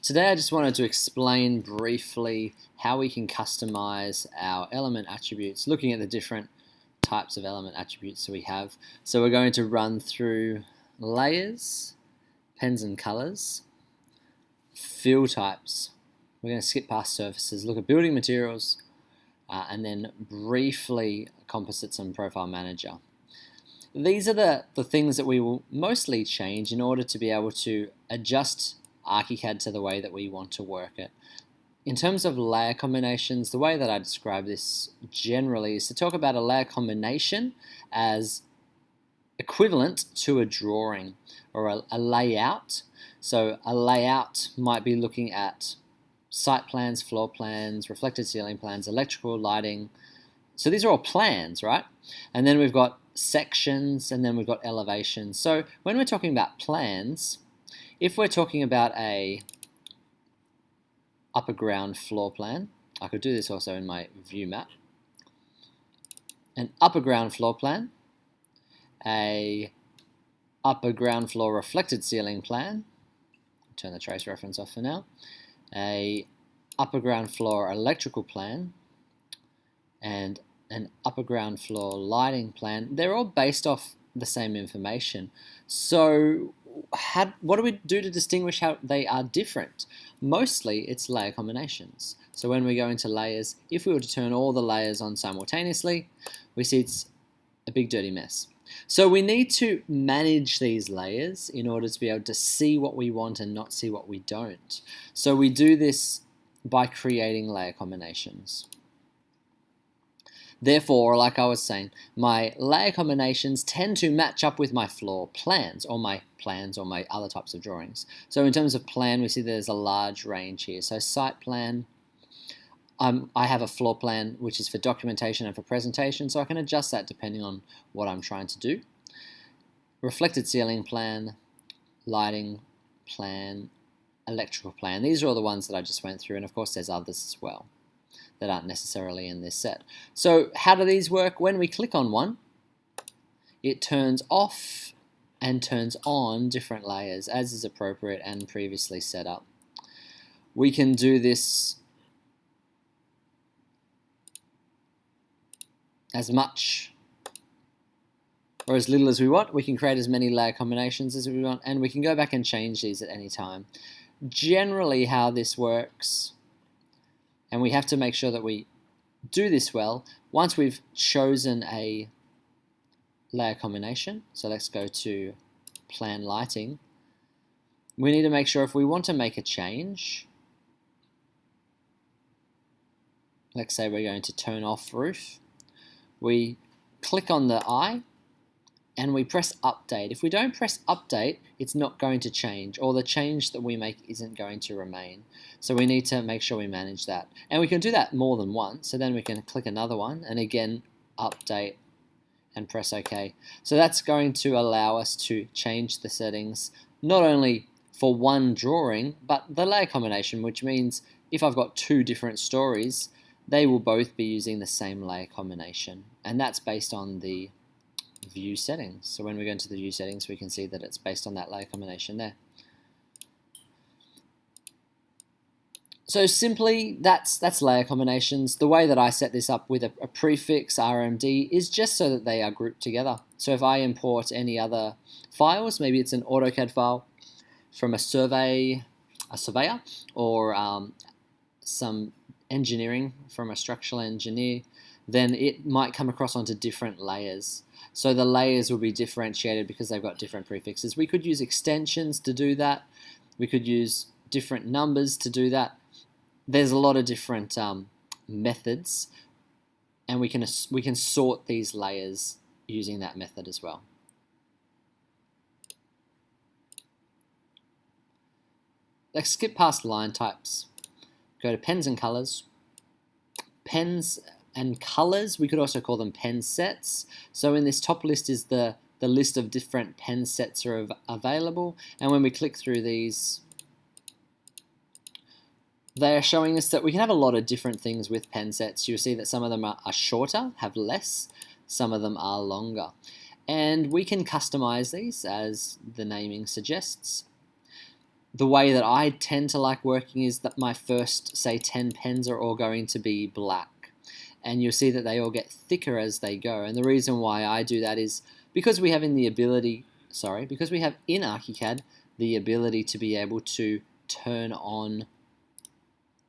Today I just wanted to explain briefly how we can customize our element attributes, looking at the different types of element attributes that we have. So we're going to run through layers, pens and colors, fill types. We're going to skip past surfaces, look at building materials, and then briefly composites and profile manager. These are the things that we will mostly change in order to be able to adjust ArchiCAD to the way that we want to work it. In terms of layer combinations, the way that I describe this generally is to talk about a layer combination as equivalent to a drawing or a layout. So a layout might be looking at site plans, floor plans, reflected ceiling plans, electrical, lighting. So these are all plans, right? And then we've got sections, and then we've got elevations. So when we're talking about plans, if we're talking about a upper ground floor plan, I could do this also in my view map. An upper ground floor plan, a upper ground floor reflected ceiling plan, turn the trace reference off for now, a upper ground floor electrical plan, and an upper ground floor lighting plan. They're all based off the same information. So what do we do to distinguish how they are different? Mostly it's layer combinations. So when we go into layers, if we were to turn all the layers on simultaneously, we see it's a big dirty mess. So we need to manage these layers in order to be able to see what we want and not see what we don't. So we do this by creating layer combinations. Therefore, like I was saying, my layer combinations tend to match up with my floor plans or my other types of drawings. So in terms of plan, we see there's a large range here. So site plan, I have a floor plan which is for documentation and for presentation, so I can adjust that depending on what I'm trying to do. Reflected ceiling plan, lighting plan, electrical plan. These are all the ones that I just went through, and of course there's others as well that aren't necessarily in this set. So how do these work? When we click on one, it turns off and turns on different layers as is appropriate and previously set up. We can do this as much or as little as we want. We can create as many layer combinations as we want, and we can go back and change these at any time. Generally how this works, and we have to make sure that we do this well, once we've chosen a layer combination, so let's go to plan lighting, we need to make sure if we want to make a change, let's say we're going to turn off roof, we click on the eye and we press update. If we don't press update, it's not going to change, or the change that we make isn't going to remain. So we need to make sure we manage that. And we can do that more than once, so then we can click another one and again update and press OK. So that's going to allow us to change the settings not only for one drawing, but the layer combination, which means if I've got two different stories, they will both be using the same layer combination. And that's based on the view settings. So when we go into the view settings, we can see that it's based on that layer combination there. So simply, that's layer combinations. The way that I set this up with a prefix RMD is just so that they are grouped together. So if I import any other files, maybe it's an AutoCAD file from a surveyor, or some engineering from a structural engineer, then it might come across onto different layers. So the layers will be differentiated because they've got different prefixes. We could use extensions to do that. We could use different numbers to do that. There's a lot of different methods, and we can sort these layers using that method as well. Let's skip past line types. Go to pens and colors. Pens and colors, we could also call them pen sets. So in this top list is the list of different pen sets are available, and when we click through these, they are showing us that we can have a lot of different things with pen sets. You'll see that some of them are shorter, have less, some of them are longer. And we can customize these as the naming suggests. the way that I tend to like working is that my first, say, 10 pens are all going to be black. And you'll see that they all get thicker as they go. And the reason why I do that is because we have in ArchiCAD the ability to be able to turn on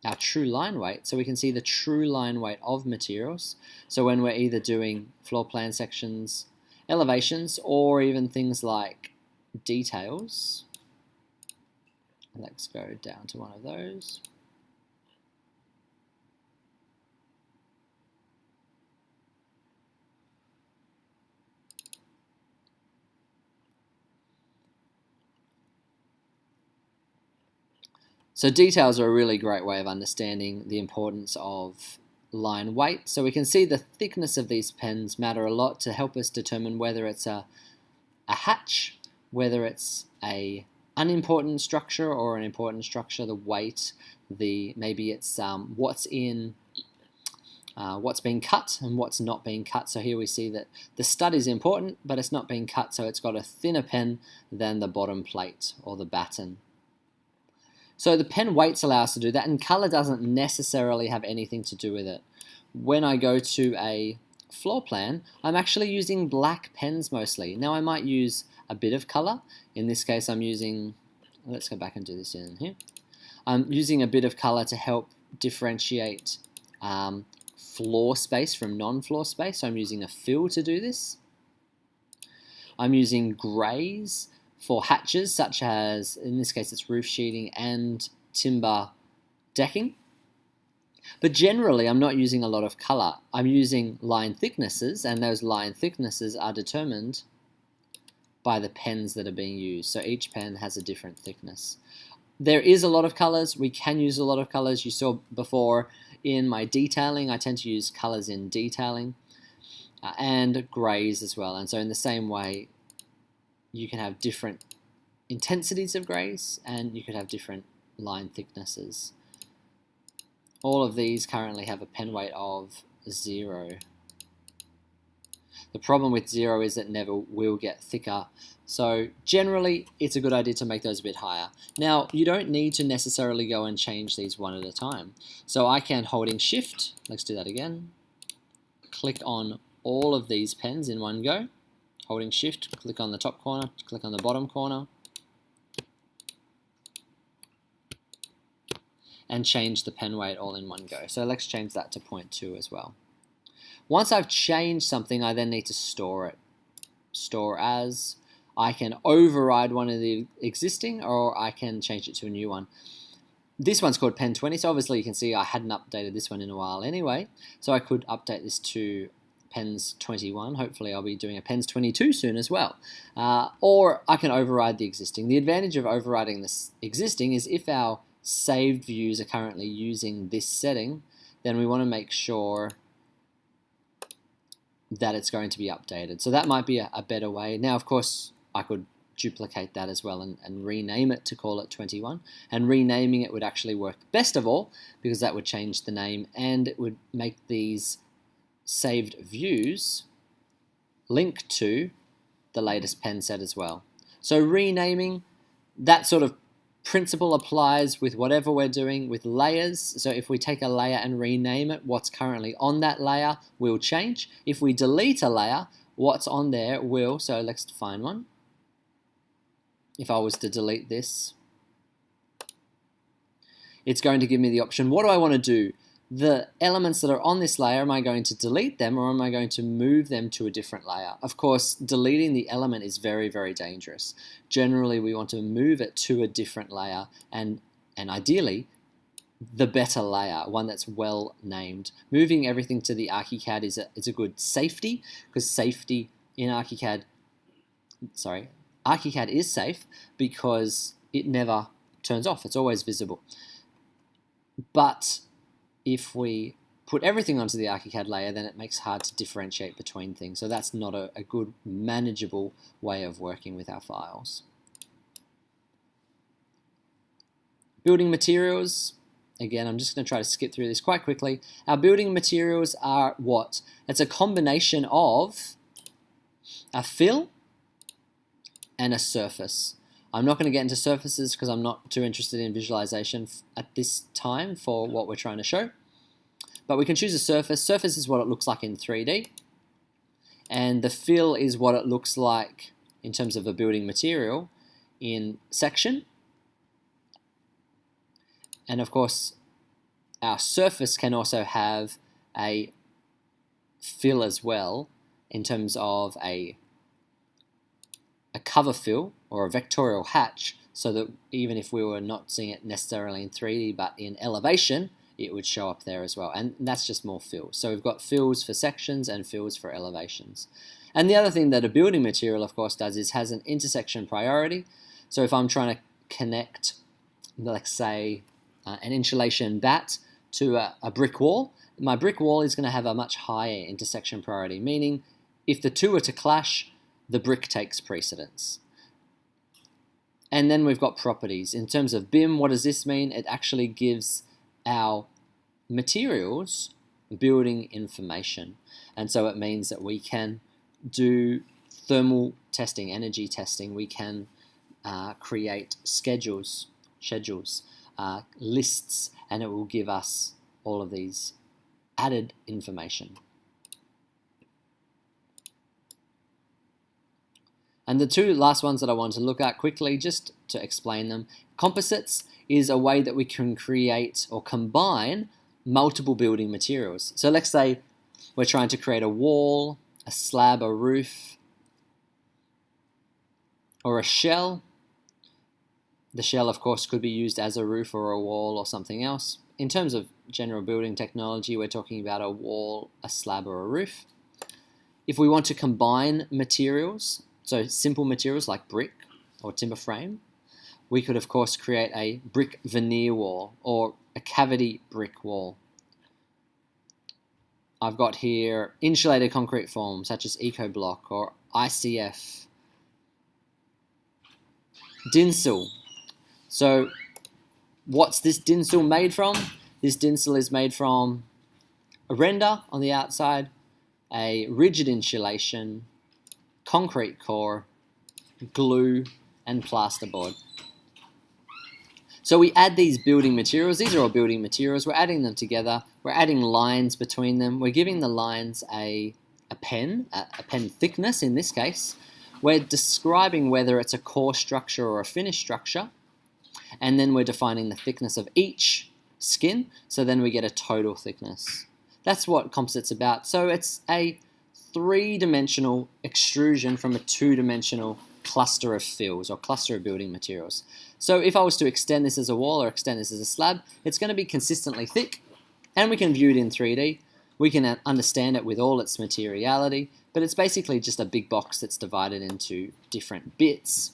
our true line weight, so we can see the true line weight of materials. So when we're either doing floor plan sections, elevations, or even things like details, let's go down to one of those. So details are a really great way of understanding the importance of line weight. So we can see the thickness of these pens matter a lot to help us determine whether it's a hatch, whether it's a unimportant structure or an important structure, the weight, maybe it's what's being cut and what's not being cut. So here we see that the stud is important, but it's not being cut, so it's got a thinner pen than the bottom plate or the batten. So the pen weights allow us to do that, and color doesn't necessarily have anything to do with it. When I go to a floor plan, I'm actually using black pens mostly. Now I might use a bit of color. In this case I'm using, let's go back and do this in here. I'm using a bit of color to help differentiate floor space from non-floor space. So I'm using a fill to do this. I'm using grays for hatches, such as, in this case, it's roof sheeting and timber decking. But generally, I'm not using a lot of color. I'm using line thicknesses, and those line thicknesses are determined by the pens that are being used. So each pen has a different thickness. There is a lot of colors. We can use a lot of colors. You saw before in my detailing, I tend to use colors in detailing and grays as well. And so in the same way, you can have different intensities of grays and you could have different line thicknesses. All of these currently have a pen weight of 0. The problem with 0 is it never will get thicker. So generally, it's a good idea to make those a bit higher. Now, you don't need to necessarily go and change these one at a time. So I can, holding Shift, let's do that again, click on all of these pens in one go. Holding Shift, click on the top corner, click on the bottom corner, and change the pen weight all in one go. So let's change that to 0.2 as well. Once I've changed something, I then need to store it. Store as. I can override one of the existing, or I can change it to a new one. This one's called Pen 20, so obviously you can see I hadn't updated this one in a while anyway, so I could update this to Pens 21. Hopefully I'll be doing a Pens 22 soon as well. Or I can override the existing. The advantage of overriding this existing is if our saved views are currently using this setting, then we want to make sure that it's going to be updated. So that might be a better way. Now, of course, I could duplicate that as well and rename it to call it 21. And renaming it would actually work best of all, because that would change the name and it would make these saved views link to the latest pen set as well. So renaming, that sort of principle applies with whatever we're doing with layers. So if we take a layer and rename it, what's currently on that layer will change. If we delete a layer, what's on there will. So let's find one. If I was to delete this, it's going to give me the option, what do I want to do? The elements that are on this layer, am I going to delete them or am I going to move them to a different layer? Of course, deleting the element is very, very dangerous. Generally, we want to move it to a different layer and ideally, the better layer, one that's well named. Moving everything to the ArchiCAD is a good safety, because safety in ArchiCAD is safe because it never turns off. It's always visible. But if we put everything onto the ArchiCAD layer, then it makes it hard to differentiate between things. So that's not a good manageable way of working with our files. Building materials. Again, I'm just going to try to skip through this quite quickly. Our building materials are what? It's a combination of a fill and a surface. I'm not going to get into surfaces because I'm not too interested in visualization at this time for what we're trying to show. But we can choose a surface. Surface is what it looks like in 3D. And the fill is what it looks like in terms of a building material in section. And of course, our surface can also have a fill as well in terms of a cover fill or a vectorial hatch, so that even if we were not seeing it necessarily in 3D but in elevation, it would show up there as well. And that's just more fills. So we've got fills for sections and fills for elevations. And the other thing that a building material, of course, does is has an intersection priority. So if I'm trying to connect, let's say, an insulation batt to a brick wall, my brick wall is going to have a much higher intersection priority, meaning if the two are to clash, the brick takes precedence. And then we've got properties. In terms of BIM, what does this mean? It actually gives our materials building information. And so it means that we can do thermal testing, energy testing. We can create schedules, lists, and it will give us all of these added information. And the two last ones that I want to look at quickly, just to explain them. Composites is a way that we can create or combine multiple building materials. So let's say we're trying to create a wall, a slab, a roof, or a shell. The shell, of course, could be used as a roof or a wall or something else. In terms of general building technology, we're talking about a wall, a slab, or a roof. If we want to combine materials, so simple materials like brick or timber frame, we could, of course, create a brick veneer wall or a cavity brick wall. I've got here insulated concrete forms such as EcoBlock or ICF. Dinsel. So what's this dinsel made from? This dinsel is made from a render on the outside, a rigid insulation, concrete core, glue, and plasterboard. So we add these building materials. These are all building materials. We're adding them together. We're adding lines between them. We're giving the lines a pen thickness in this case. We're describing whether it's a core structure or a finished structure. And then we're defining the thickness of each skin. So then we get a total thickness. That's what composite's about. So it's a three-dimensional extrusion from a two-dimensional cluster of fills or cluster of building materials. So if I was to extend this as a wall or extend this as a slab, it's going to be consistently thick, and we can view it in 3D. We can understand it with all its materiality, but it's basically just a big box that's divided into different bits.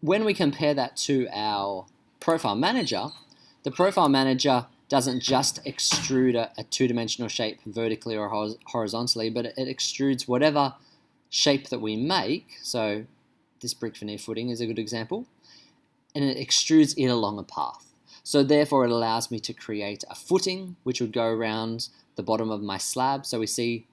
When we compare that to our profile manager, the profile manager doesn't just extrude a two-dimensional shape vertically or horizontally, but it extrudes whatever shape that we make. So this brick veneer footing is a good example, and it extrudes it along a path. So therefore it allows me to create a footing which would go around the bottom of my slab. So we see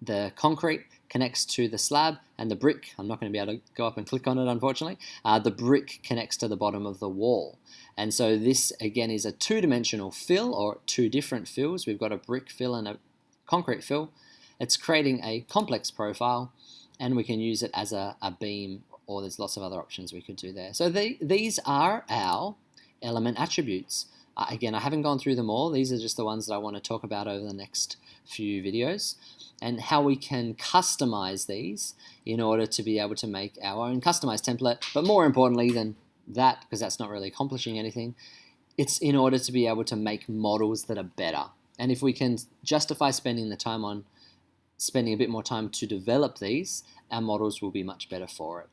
the concrete connects to the slab, and the brick, I'm not going to be able to go up and click on it unfortunately, the brick connects to the bottom of the wall. And so this again is a two-dimensional fill, or two different fills. We've got a brick fill and a concrete fill. It's creating a complex profile, and we can use it as a beam, or there's lots of other options we could do there. So these are our element attributes. Again, I haven't gone through them all. These are just the ones that I want to talk about over the next few videos, and how we can customize these in order to be able to make our own customized template. But more importantly than that, because that's not really accomplishing anything, it's in order to be able to make models that are better. And if we can justify spending a bit more time to develop these, our models will be much better for it.